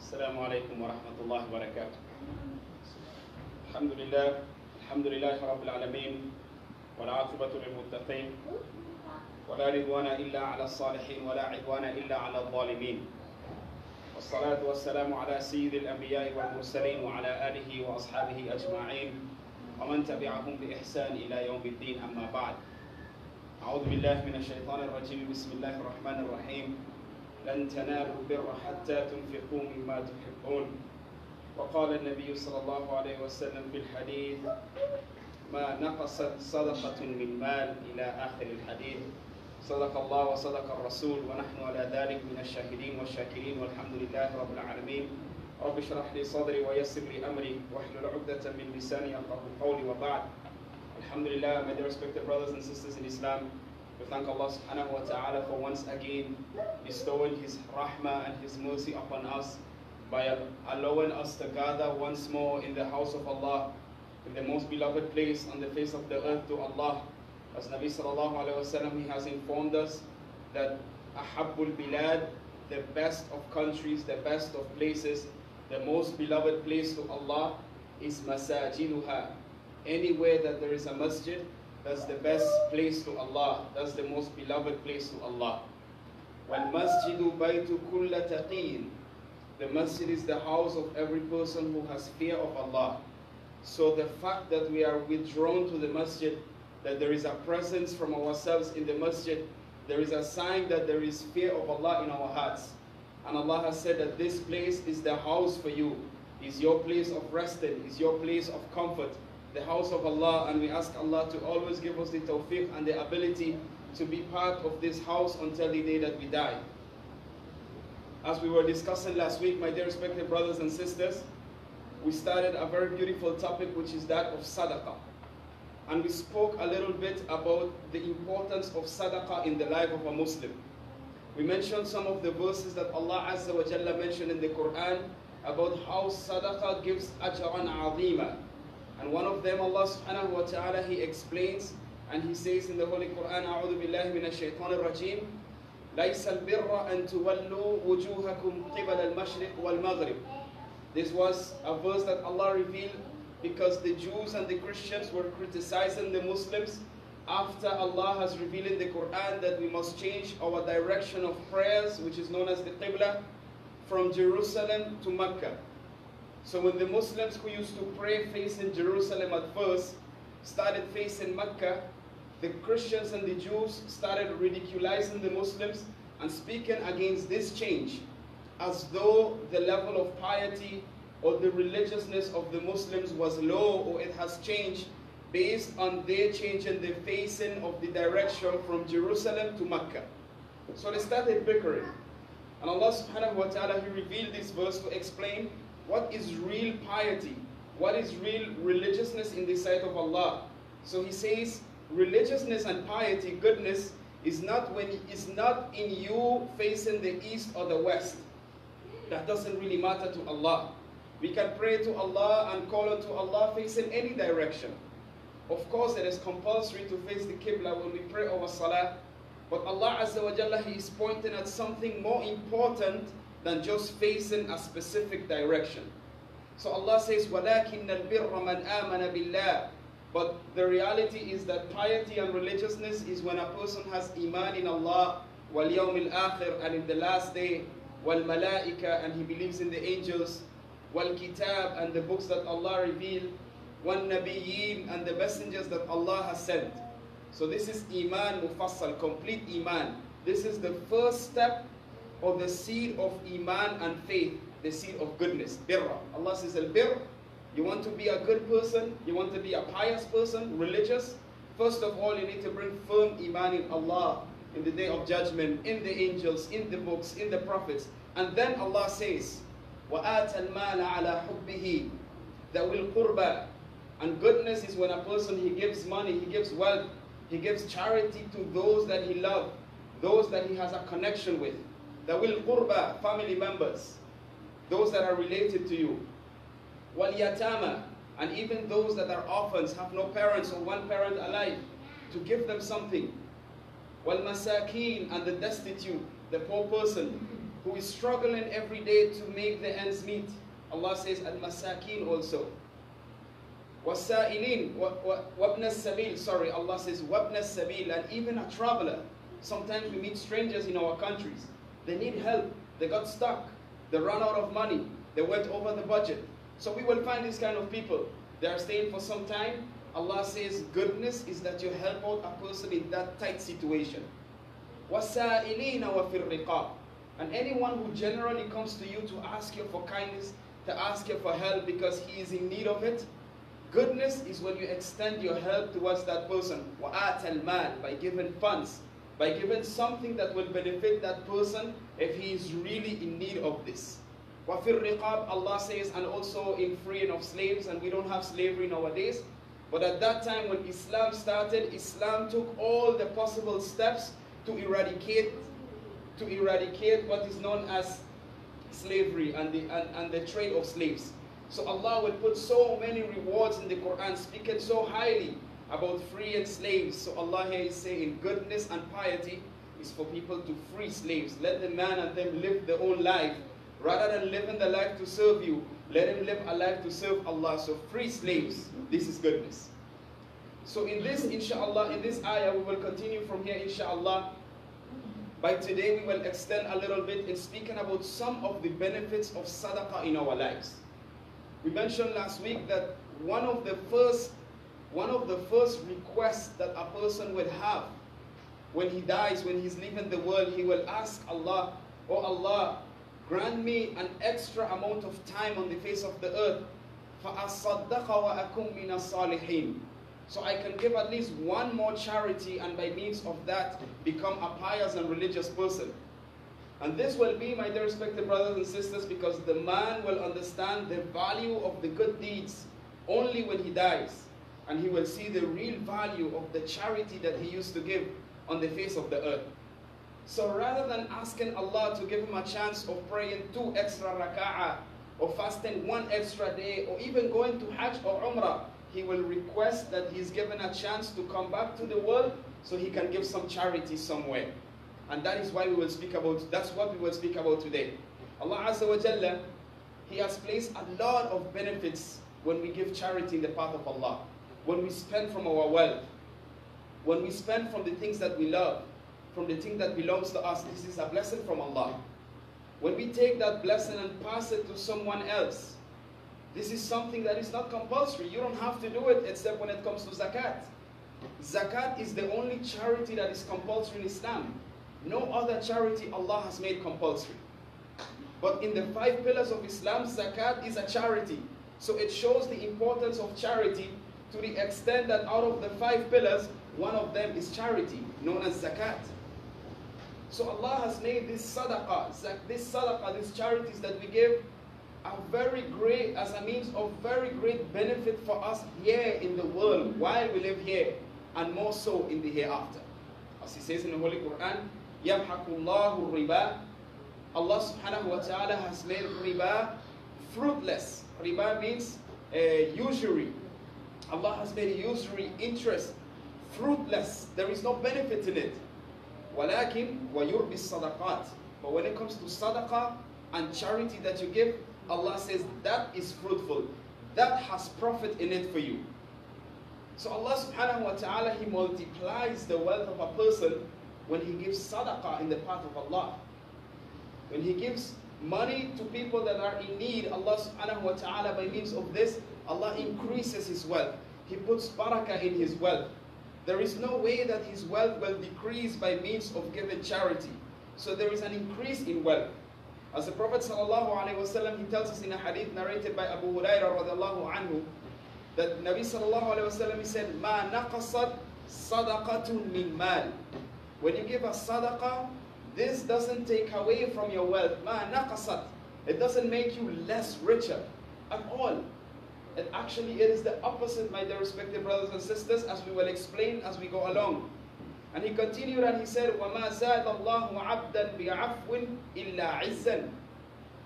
السلام عليكم ورحمة الله وبركاته. الحمد لله رب العالمين والعاقبة للمتقين ولا رضوان إلا على الصالحين ولا عدوان إلا على الظالمين والصلاة والسلام على سيد الأنبياء والمرسلين وعلى آله وأصحابه أجمعين ومن تبعهم بإحسان إلى يوم الدين. أما بعد، أعوذ بالله من الشيطان الرجيم. بسم الله الرحمن الرحيم. لن تنالوا البر حتى تنفقوا مما تحبون. وقال النبي صلى الله عليه وسلم في الحديث: ما نقصت صدقة من مال، إلى آخر الحديث. صدق الله وصدق الرسول ونحن على ذلك من الشاهدين والشاكرين والحمد لله رب العالمين. رب اشرح لي صدري ويسر لي أمري واحلل عقدة من لساني يفقهوا قولي. وبعد. Alhamdulillah, my dear respected brothers and sisters in Islam, we thank Allah subhanahu wa ta'ala for once again bestowing His rahmah and His mercy upon us by allowing us to gather once more in the house of Allah, in the most beloved place on the face of the earth to Allah. As Nabi sallallahu alayhi wa sallam, he has informed us that ahabbul bilad, the best of countries, the best of places, the most beloved place to Allah is masajiduha. Anywhere that there is a masjid, that's the best place to Allah. That's the most beloved place to Allah. وَالْمَسْجِدُ بَيْتُ كُلَّ تَقِيٍّ. The masjid is the house of every person who has fear of Allah. So the fact that we are withdrawn to the masjid, that there is a presence from ourselves in the masjid, there is a sign that there is fear of Allah in our hearts. And Allah has said that this place is the house for you, is your place of resting, is your place of comfort, the house of Allah. And we ask Allah to always give us the tawfiq and the ability to be part of this house until the day that we die. As we were discussing last week, my dear respected brothers and sisters, we started a very beautiful topic, which is that of sadaqah. And we spoke a little bit about the importance of sadaqah in the life of a Muslim. We mentioned some of the verses that Allah Azza wa Jalla mentioned in the Quran about how sadaqah gives ajran azima. And one of them, Allah subhanahu wa ta'ala, He explains, and He says in the Holy Quran, أعوذ بالله من الشيطان الرجيم ليس البر أن تولوا وجوهكم قبل المشرق والمغرب. This was a verse that Allah revealed because the Jews and the Christians were criticizing the Muslims after Allah has revealed in the Quran that we must change our direction of prayers, which is known as the Qibla, from Jerusalem to Mecca. So when the Muslims who used to pray facing Jerusalem at first started facing Mecca, the Christians and the Jews started ridiculizing the Muslims and speaking against this change, as though the level of piety or the religiousness of the Muslims was low, or it has changed based on their changing the facing of the direction from Jerusalem to Mecca. So they started bickering. And Allah subhanahu wa ta'ala, He revealed this verse to explain what is real piety, what is real religiousness in the sight of Allah. So He says, religiousness and piety, goodness, is not in you facing the east or the west. That doesn't really matter to Allah. We can pray to Allah and call unto Allah facing any direction. Of course, it is compulsory to face the Qibla when we pray our salah. But Allah Azza wa Jalla, He is pointing at something more important than just facing a specific direction. So Allah says, وَلَكِنَّ الْبِرَّ مَنْ آمَنَ بِاللَّهِ. But the reality is that piety and religiousness is when a person has iman in Allah, وَالْيَوْمِ الْآخِرِ, and in the last day, وَالْمَلَائِكَةِ, and he believes in the angels, وَالْكِتَابِ, and the books that Allah revealed, وَالنَّبِيِّينَ, and the messengers that Allah has sent. So this is iman mufassal, complete iman. This is the first step or the seed of iman and faith, the seed of goodness, birra. Allah says, al-birr, you want to be a good person, you want to be a pious person, religious, first of all you need to bring firm iman in Allah, in the day of judgment, in the angels, in the books, in the prophets. And then Allah says, وَآتَ الْمَالَ عَلَى حُبِّهِ ذَوِي الْقُرْبَى. And goodness is when a person, he gives money, he gives wealth, he gives charity to those that he loves, those that he has a connection with. ذَوِي الْقُرْبَى, family members, those that are related to you. وَالْيَتَامَى, and even those that are orphans, have no parents or one parent alive, to give them something. وَالْمَسَاكِينَ, and the destitute, the poor person. who is struggling every day to make the ends meet. Allah says al-masakin also. وَالسَّائِلِينَ وَابْنَ السَّبِيلِ. Sorry, Allah says وَابْنَ السَّبِيلِ. And even a traveler. Sometimes we meet strangers in our countries. They need help. They got stuck. They ran out of money. They went over the budget. So we will find these kind of people. They are staying for some time. Allah says goodness is that you help out a person in that tight situation. وَالسَّائِلِينَ وَفِي الرِّقَابِ. And anyone who generally comes to you to ask you for kindness, to ask you for help because he is in need of it, goodness is when you extend your help towards that person. وَآتَ الْمَالِ. By giving funds, by giving something that will benefit that person if he is really in need of this. وَفِي الرِّقَابِ. Allah says, and also in freeing of slaves, and we don't have slavery nowadays. But at that time when Islam started, Islam took all the possible steps to eradicate what is known as slavery and the trade of slaves. So Allah will put so many rewards in the Quran, speaking so highly about freeing slaves. So Allah here is saying goodness and piety is for people to free slaves. Let the man and them live their own life. Rather than living the life to serve you, let him live a life to serve Allah. So free slaves, this is goodness. So in this, inshallah, in this ayah, we will continue from here, inshallah. By today, we will extend a little bit in speaking about some of the benefits of sadaqah in our lives. We mentioned last week that one of the first requests that a person will have when he dies, when he's leaving the world, he will ask Allah, "Oh Allah, grant me an extra amount of time on the face of the earth, فَأَصَّدَّقَ وَأَكُمْ مِنَ الصَّالِحِينَ." So I can give at least one more charity, and by means of that, become a pious and religious person. And this will be, my dear respected brothers and sisters, because the man will understand the value of the good deeds only when he dies. And he will see the real value of the charity that he used to give on the face of the earth. So rather than asking Allah to give him a chance of praying 2 extra raka'ah, or fasting 1 extra day, or even going to Hajj or Umrah, he will request that he's given a chance to come back to the world so he can give some charity somewhere. And that is why we will speak about, that's what we will speak about today. Allah Azza wa Jalla, He has placed a lot of benefits when we give charity in the path of Allah. When we spend from our wealth, when we spend from the things that we love, from the thing that belongs to us, this is a blessing from Allah. When we take that blessing and pass it to someone else, this is something that is not compulsory. You don't have to do it except when it comes to zakat. Zakat is the only charity that is compulsory in Islam. No other charity Allah has made compulsory. But in the 5 pillars of Islam, zakat is a charity. So it shows the importance of charity to the extent that out of the 5 pillars, one of them is charity, known as zakat. So Allah has made this sadaqah, these charities that we give, are very great, as a means of very great benefit for us here in the world, while we live here, and more so in the hereafter. As He says in the Holy Quran, يَمْحَقُ اللَّهُ الرِّبَا. Allah subhanahu wa ta'ala has made riba fruitless. Riba means usury. Allah has made usury, interest, fruitless. There is no benefit in it. وَلَكِنْ وَيُرْبِ الصَّدَقَاتِ. But when it comes to sadaqah and charity that you give, Allah says that is fruitful. That has profit in it for you. So Allah subhanahu wa ta'ala, He multiplies the wealth of a person when he gives sadaqah in the path of Allah. When he gives money to people that are in need, Allah subhanahu wa ta'ala, by means of this, Allah increases his wealth. He puts barakah in his wealth. There is no way that his wealth will decrease by means of giving charity. So there is an increase in wealth. As the Prophet sallallahu alaihi wasallam, he tells us in a hadith narrated by Abu Hurairah radiallahu anhu, that Nabi sallallahu alaihi wasallam, he said, "Ma naqasat sadaqatun min mal." When you give a sadaqah, this doesn't take away from your wealth. Ma naqasat. It doesn't make you less richer at all. And actually, it is the opposite, my dear respected brothers and sisters, as we will explain as we go along. And he continued and he said, وَمَا زَادَ اللَّهُ عَبْدًا بِعَفْوٍ إِلَّا عِزًّا.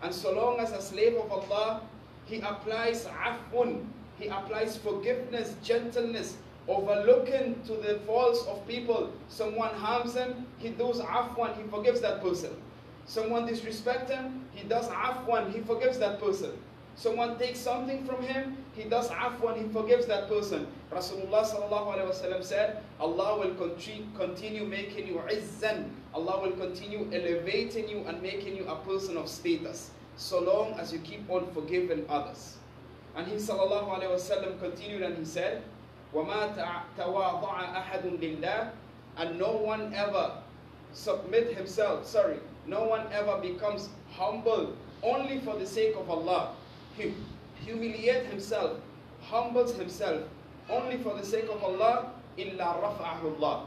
And so long as a slave of Allah, he applies afwun, he applies forgiveness, gentleness, overlooking to the faults of people. Someone harms him, he does afwan, he forgives that person. Someone disrespects him, he does afwan, he forgives that person. Someone takes something from him, he does afwan, he forgives that person. Rasulullah sallallahu alaihi wasallam said, Allah will continue making you izzan. Allah will continue elevating you and making you a person of status, so long as you keep on forgiving others. And he sallallahu alaihi wasallam continued and he said, وَمَا تَوَاضَعَ أَحَدٌ لِلَّهِ, and no one ever no one ever becomes humble only for the sake of Allah. He humiliates himself, humbles himself only for the sake of Allah, إِلَّا رَفَعَهُ اللَّهُ,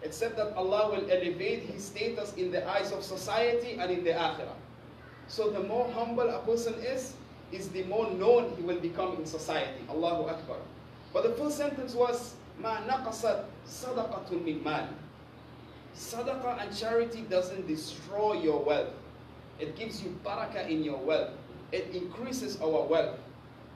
except that Allah will elevate his status in the eyes of society and in the akhirah. So the more humble a person is the more known he will become in society. Allahu Akbar. But the first sentence was, مَا نَقَصَتْ صَدَقَةٌ مِّن مَالٍ. Sadaqah and charity doesn't destroy your wealth. It gives you barakah in your wealth. It increases our wealth.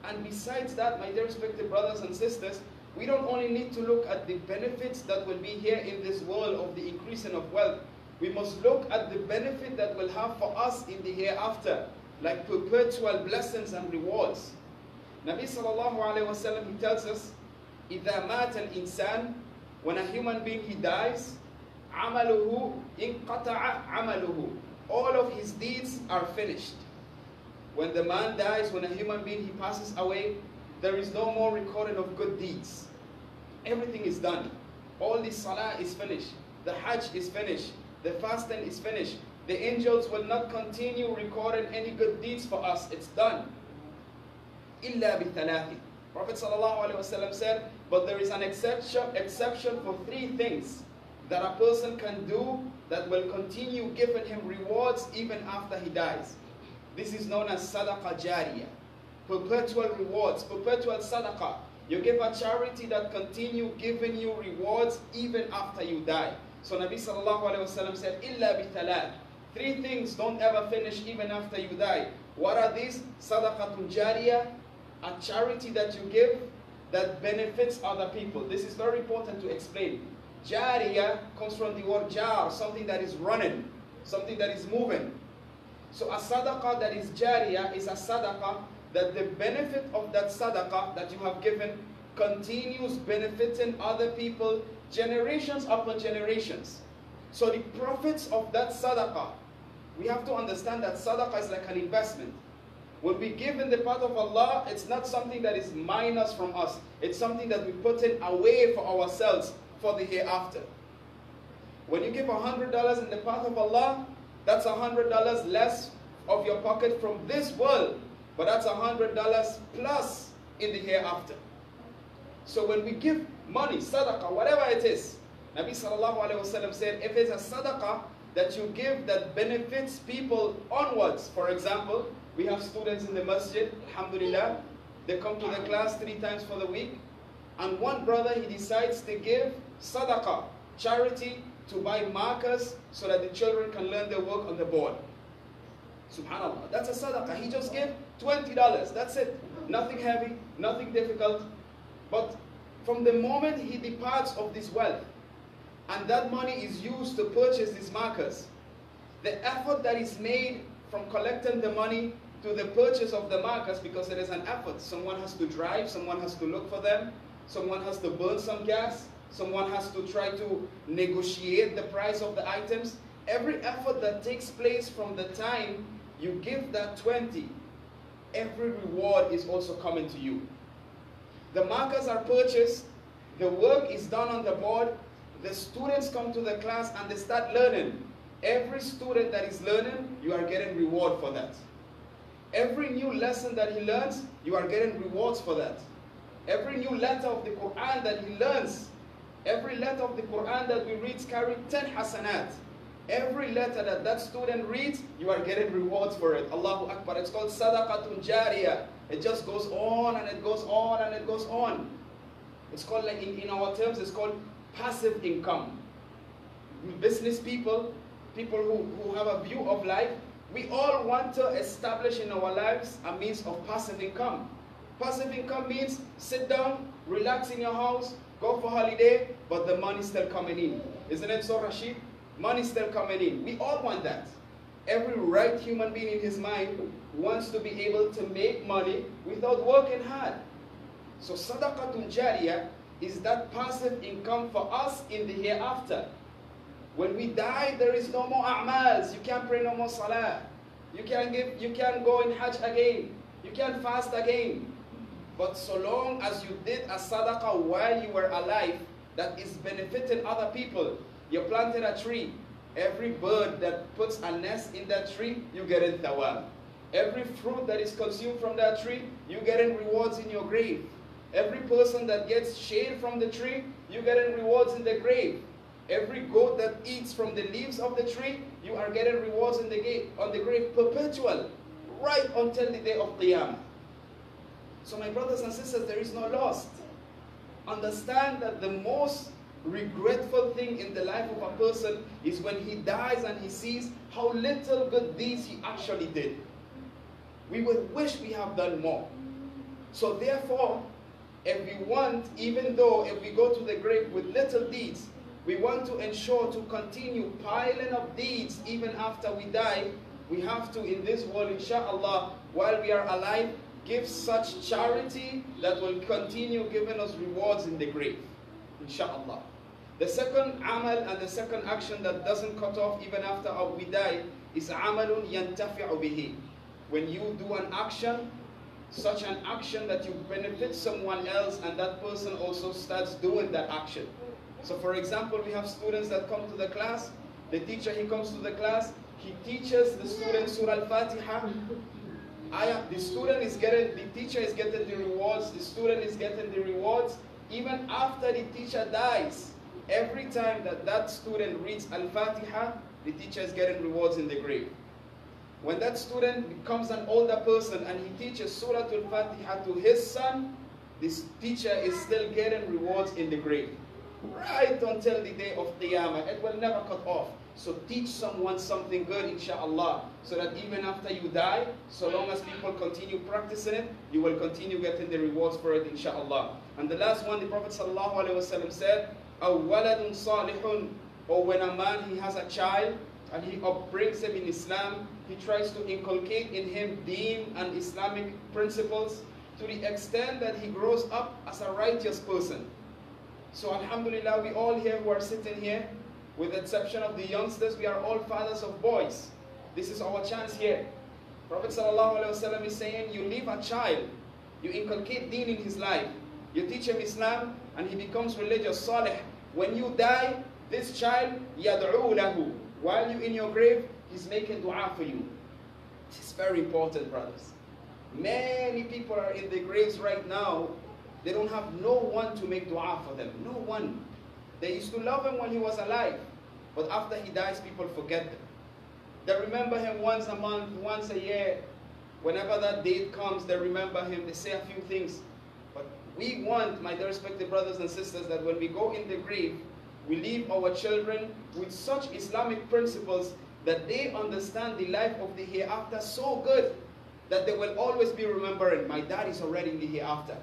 And besides that, my dear respected brothers and sisters, we don't only need to look at the benefits that will be here in this world of the increasing of wealth. We must look at the benefit that will have for us in the hereafter, like perpetual blessings and rewards. Nabi sallallahu alayhi wa sallam, he tells us, إِذَا مَاتَ الْإِنسان, when a human being, he dies, عَمَلُهُ إِنْقَطَعَ عَمَلُهُ, all of his deeds are finished. When the man dies, when a human being, he passes away, there is no more recording of good deeds. Everything is done. All the salah is finished. The hajj is finished. The fasting is finished. The angels will not continue recording any good deeds for us. It's done. إِلَّا بِثَلَاثٍ. Prophet ﷺ said, but there is an exception for three things that a person can do that will continue giving him rewards even after he dies. This is known as sadaqah jariyah. Perpetual rewards, perpetual sadaqah. You give a charity that continue giving you rewards even after you die. So Nabi sallallahu alayhi wa sallam said, إِلَّا بِثَلَاثٍ. Three things don't ever finish even after you die. What are these? Sadaqatun jariyah, a charity that you give that benefits other people. This is very important to explain. Jariyah comes from the word jar, something that is running, something that is moving. So a sadaqah that is jariyah is a sadaqah that the benefit of that sadaqah that you have given continues benefiting other people generations upon generations. So the profits of that sadaqah, we have to understand that sadaqah is like an investment. When we give in the path of Allah, it's not something that is minus from us. It's something that we put in away for ourselves for the hereafter. When you give $100 in the path of Allah, that's $100 less of your pocket from this world, but that's $100 plus in the hereafter. So when we give money, sadaqah, whatever it is, Nabi sallallahu alayhi wa sallam said, if it's a sadaqah that you give that benefits people onwards, for example, we have students in the masjid, alhamdulillah, they come to the class 3 times for the week, and one brother, he decides to give sadaqah, charity, to buy markers so that the children can learn their work on the board. Subhanallah, that's a sadaqah. He just gave $20, that's it. Nothing heavy, nothing difficult. But from the moment he departs of this wealth, and that money is used to purchase these markers, the effort that is made from collecting the money to the purchase of the markers, because it is an effort. Someone has to drive, someone has to look for them, someone has to burn some gas, someone has to try to negotiate the price of the items. Every effort that takes place from the time you give that 20, every reward is also coming to you. The markers are purchased, the work is done on the board, the students come to the class and they start learning. Every student that is learning, you are getting reward for that. Every new lesson that he learns, you are getting rewards for that. Every new letter of the Quran that he learns, every letter of the Quran that we read carry 10 hasanat. Every letter that that student reads, you are getting rewards for it. Allahu Akbar. It's called sadaqatun jariyah. It just goes on and it goes on and it goes on. It's called, like in our terms, it's called passive income. Business people, people who have a view of life, we all want to establish in our lives a means of passive income. Passive income means sit down, relax in your house, go for holiday, but the money's still coming in. Isn't it so, Rashid? Money's still coming in. We all want that. Every right human being in his mind wants to be able to make money without working hard. So sadaqatun jariyah is that passive income for us in the hereafter. When we die, there is no more a'mals. You can't pray no more salah. You can't go in hajj again. You can't fast again. But so long as you did a sadaqah while you were alive, that is benefiting other people. You planted a tree. Every bird that puts a nest in that tree, you get in thawab. Every fruit that is consumed from that tree, you get in rewards in your grave. Every person that gets shade from the tree, you get in rewards in the grave. Every goat that eats from the leaves of the tree, you are getting rewards on the grave, perpetual, right until the day of Qiyamah. So my brothers and sisters, there is no loss. Understand that the most regretful thing in the life of a person is when he dies and he sees how little good deeds he actually did. We would wish we have done more. So therefore, if we want, even though if we go to the grave with little deeds, we want to ensure to continue piling up deeds even after we die. We have to, in this world, inshallah, while we are alive, give such charity that will continue giving us rewards in the grave, inshallah. The second amal and the second action that doesn't cut off even after we die is amalun yantafi'u bihi. When you do an action, such an action that you benefit someone else and that person also starts doing that action. So for example, we have students that come to the class. The teacher, he comes to the class, he teaches the students Surah Al-Fatiha. The teacher is getting the rewards, the student is getting the rewards. Even after the teacher dies, every time that student reads Al-Fatiha, the teacher is getting rewards in the grave. When that student becomes an older person and he teaches Surah Al-Fatiha to his son, this teacher is still getting rewards in the grave. Right until the day of Qiyamah. It will never cut off. So teach someone something good, inshallah, so that even after you die, so long as people continue practicing it, you will continue getting the rewards for it, inshallah. And the last one, the Prophet ﷺ said, أَوْوَلَدٌ صَالِحٌ, or when a man, he has a child, and he upbrings him in Islam, he tries to inculcate in him deen and Islamic principles to the extent that he grows up as a righteous person. So alhamdulillah, we all here who are sitting here, with the exception of the youngsters, we are all fathers of boys. This is our chance here. Prophet ﷺ is saying, you leave a child, you inculcate deen in his life, you teach him Islam, and he becomes religious, salih. When you die, this child, yad'u lahu. While you're in your grave, he's making dua for you. It's very important, brothers. Many people are in the graves right now. They don't have no one to make dua for them. No one. They used to love him when he was alive. But after he dies, people forget them. They remember him once a month, once a year. Whenever that date comes, they remember him. They say a few things. But we want, my dear respected brothers and sisters, that when we go in the grave, we leave our children with such Islamic principles that they understand the life of the hereafter so good that they will always be remembering, my dad is already in the hereafter.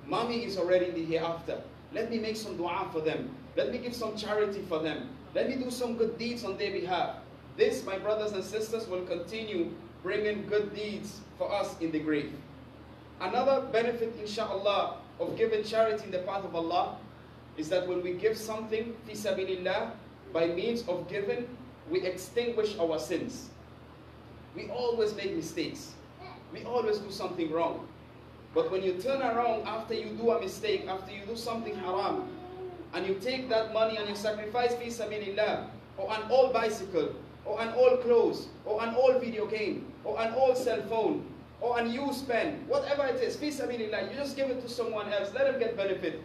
Mommy is already in the hereafter. Let me make some dua for them. Let me give some charity for them. Let me do some good deeds on their behalf. This, my brothers and sisters, will continue bringing good deeds for us in the grave. Another benefit, inshallah, of giving charity in the path of Allah is that when we give something, fi sabilillah, by means of giving, we extinguish our sins. We always make mistakes. We always do something wrong. But when you turn around after you do a mistake, after you do something haram, and you take that money and you sacrifice fi sabilillah, or an old bicycle, or an old clothes, or an old video game, or an old cell phone, or an used pen, whatever it is, fi sabilillah, you just give it to someone else, let them get benefit.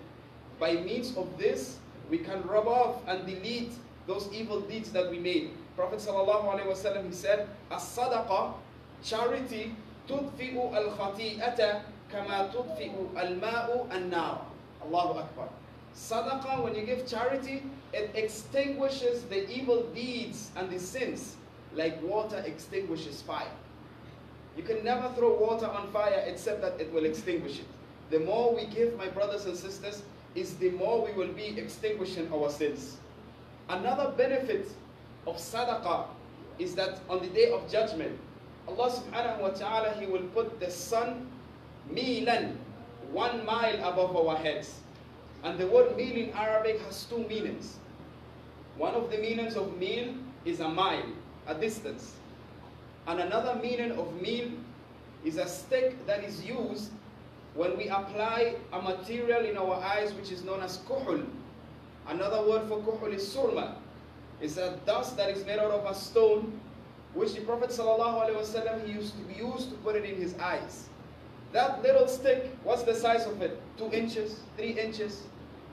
By means of this, we can rub off and delete those evil deeds that we made. Prophet ﷺ, he said, as-sadaqa, charity, tudfi'u al-khati'ata kama tudfi'u al-ma'u an-nar. Allahu Akbar. Sadaqah, when you give charity, it extinguishes the evil deeds and the sins like water extinguishes fire. You can never throw water on fire except that it will extinguish it. The more we give, my brothers and sisters, is the more we will be extinguishing our sins. Another benefit of sadaqah is that on the day of judgment, Allah subhanahu wa ta'ala, He will put the sun milan, 1 mile above our heads. And the word mil in Arabic has two meanings. One of the meanings of mil is a mile, a distance. And another meaning of mil is a stick that is used when we apply a material in our eyes which is known as kuhul. Another word for kuhul is surma. It's a dust that is made out of a stone, which the Prophet ﷺ, he used to put it in his eyes. That little stick, what's the size of it? 2 inches, 3 inches.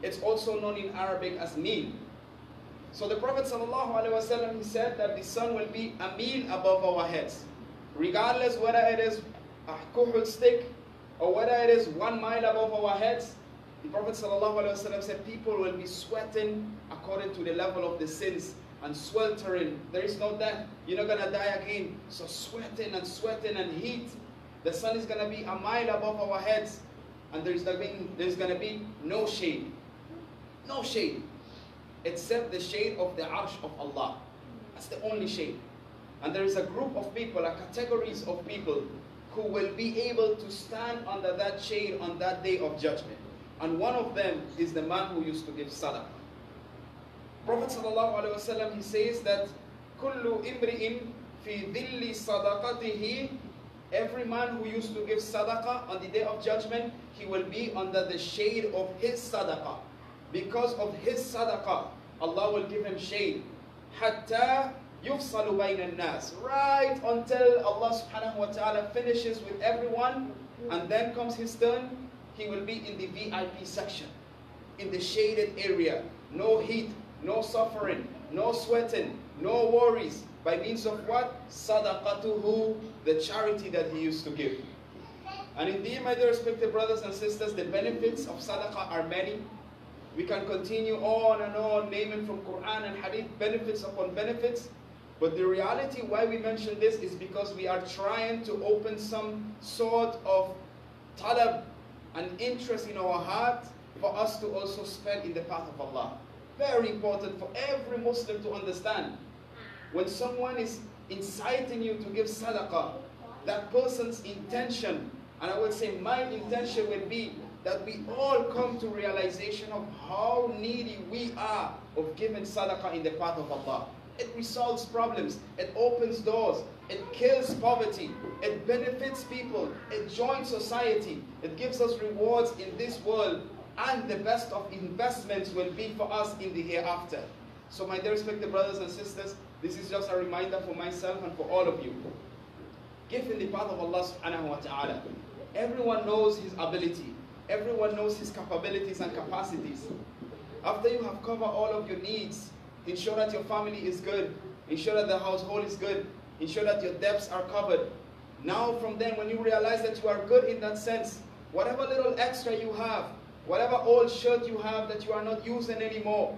It's also known in Arabic as mil. So the Prophet ﷺ, he said that the sun will be a mil above our heads. Regardless whether it is a kuhul stick or whether it is 1 mile above our heads, the Prophet ﷺ said people will be sweating according to the level of the sins and sweltering. There is no death. You're not going to die again. So sweating and heat. The sun is going to be a mile above our heads, and there's going to be no shade. No shade. Except the shade of the arsh of Allah. That's the only shade. And there is a group of people, a categories of people who will be able to stand under that shade on that day of judgment. And one of them is the man who used to give sadaqah. Prophet ﷺ, he says that كُلُّ إِمْرِئٍ فِي ذِلِّ صَدَقَتِهِ, every man who used to give sadaqah on the day of judgment, he will be under the shade of his sadaqah. Because of his sadaqah, Allah will give him shade. حَتَّى يُفْصَلُ بَيْنَ النَّاسِ, right until Allah subhanahu wa ta'ala finishes with everyone, and then comes his turn, he will be in the VIP section, in the shaded area. No heat, no suffering, no sweating, no worries. By means of what? Sadaqatuhu, the charity that he used to give. And indeed, my dear respected brothers and sisters, the benefits of sadaqah are many. We can continue on and on, naming from Quran and Hadith benefits upon benefits. But the reality why we mention this is because we are trying to open some sort of talab, an interest in our heart for us to also spend in the path of Allah. Very important for every Muslim to understand. When someone is inciting you to give sadaqah, that person's intention, and I would say my intention would be that we all come to realization of how needy we are of giving sadaqah in the path of Allah. It resolves problems, it opens doors, it kills poverty, it benefits people, it joins society, it gives us rewards in this world, and the best of investments will be for us in the hereafter. So my dear respected brothers and sisters, this is just a reminder for myself and for all of you. Give in the path of Allah subhanahu wa ta'ala. Everyone knows his ability. Everyone knows his capabilities and capacities. After you have covered all of your needs, ensure that your family is good, ensure that the household is good, ensure that your debts are covered. Now from then, when you realize that you are good in that sense, whatever little extra you have, whatever old shirt you have that you are not using anymore,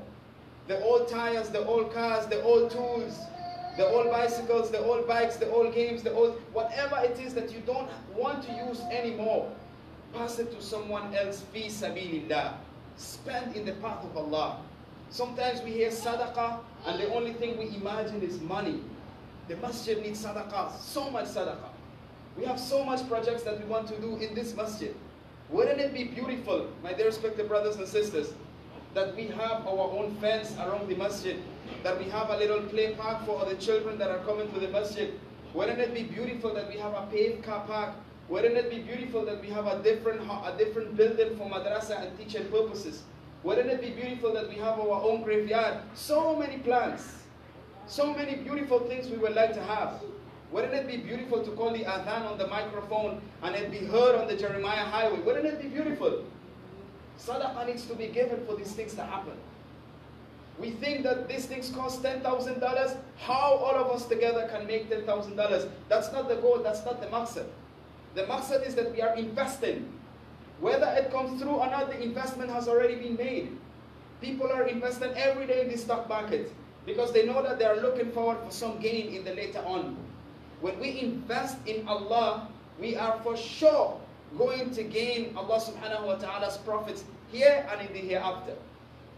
the old tires, the old cars, the old tools, the old bicycles, the old bikes, the old games, the old, whatever it is that you don't want to use anymore, pass it to someone else, fi sabilillah. Spend in the path of Allah. Sometimes we hear sadaqah and the only thing we imagine is money. The masjid needs sadaqah, so much sadaqah. We have so much projects that we want to do in this masjid. Wouldn't it be beautiful, my dear respected brothers and sisters, that we have our own fence around the masjid, that we have a little play park for the children that are coming to the masjid? Wouldn't it be beautiful that we have a paved car park? Wouldn't it be beautiful that we have a different building for madrasa and teaching purposes? Wouldn't it be beautiful that we have our own graveyard? So many plans, so many beautiful things we would like to have. Wouldn't it be beautiful to call the adhan on the microphone and it be heard on the Jeremiah highway? Wouldn't it be beautiful? Sadaqah needs to be given for these things to happen. We think that these things cost $10,000. How all of us together can make $10,000? That's not the goal, that's not the maqsad. The maqsad is that we are investing. Whether it comes through or not, the investment has already been made. People are investing every day in the stock market because they know that they are looking forward for some gain in the later on. When we invest in Allah, we are for sure going to gain Allah subhanahu wa ta'ala's profits here and in the hereafter.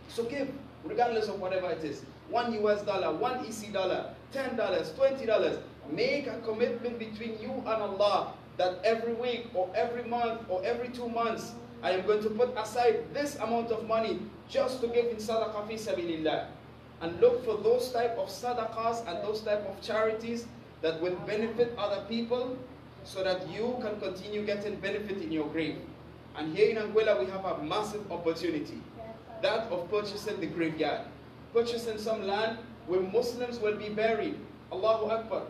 So give. regardless of whatever it is. $1 US, one EC dollar, $10, $20. Make a commitment between you and Allah that every week or every month or every 2 months, I am going to put aside this amount of money just to give in sadaqah fi sabilillah. And look for those type of sadaqahs and those type of charities that will benefit other people so that you can continue getting benefit in your grave. And here in Anguilla we have a massive opportunity, that of purchasing the graveyard. Purchasing some land where Muslims will be buried. Allahu Akbar.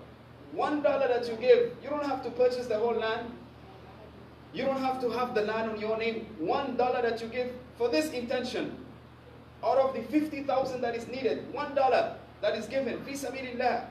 $1 that you give, you don't have to purchase the whole land. You don't have to have the land on your name. $1 that you give for this intention, out of the 50,000 that is needed, $1 that is given, fi sabilillah,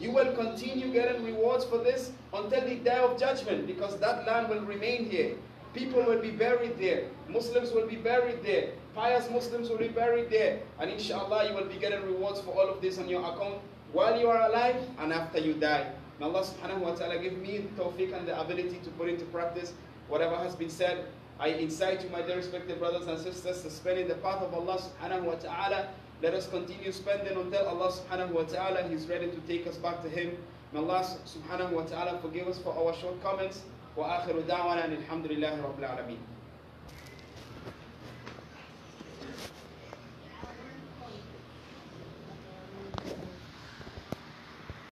you will continue getting rewards for this until the day of judgment, because that land will remain here. People will be buried there. Muslims will be buried there. Pious Muslims will be buried there. And inshallah, you will be getting rewards for all of this on your account while you are alive and after you die. May Allah subhanahu wa ta'ala give me the tawfiq and the ability to put into practice whatever has been said. I incite you, my dear respected brothers and sisters, to spend in the path of Allah subhanahu wa ta'ala. Let us continue spending until Allah subhanahu wa ta'ala is ready to take us back to Him. May Allah subhanahu wa ta'ala forgive us for our shortcomings. Wa akhiru da'wana alhamdulillahi rabbil alameen.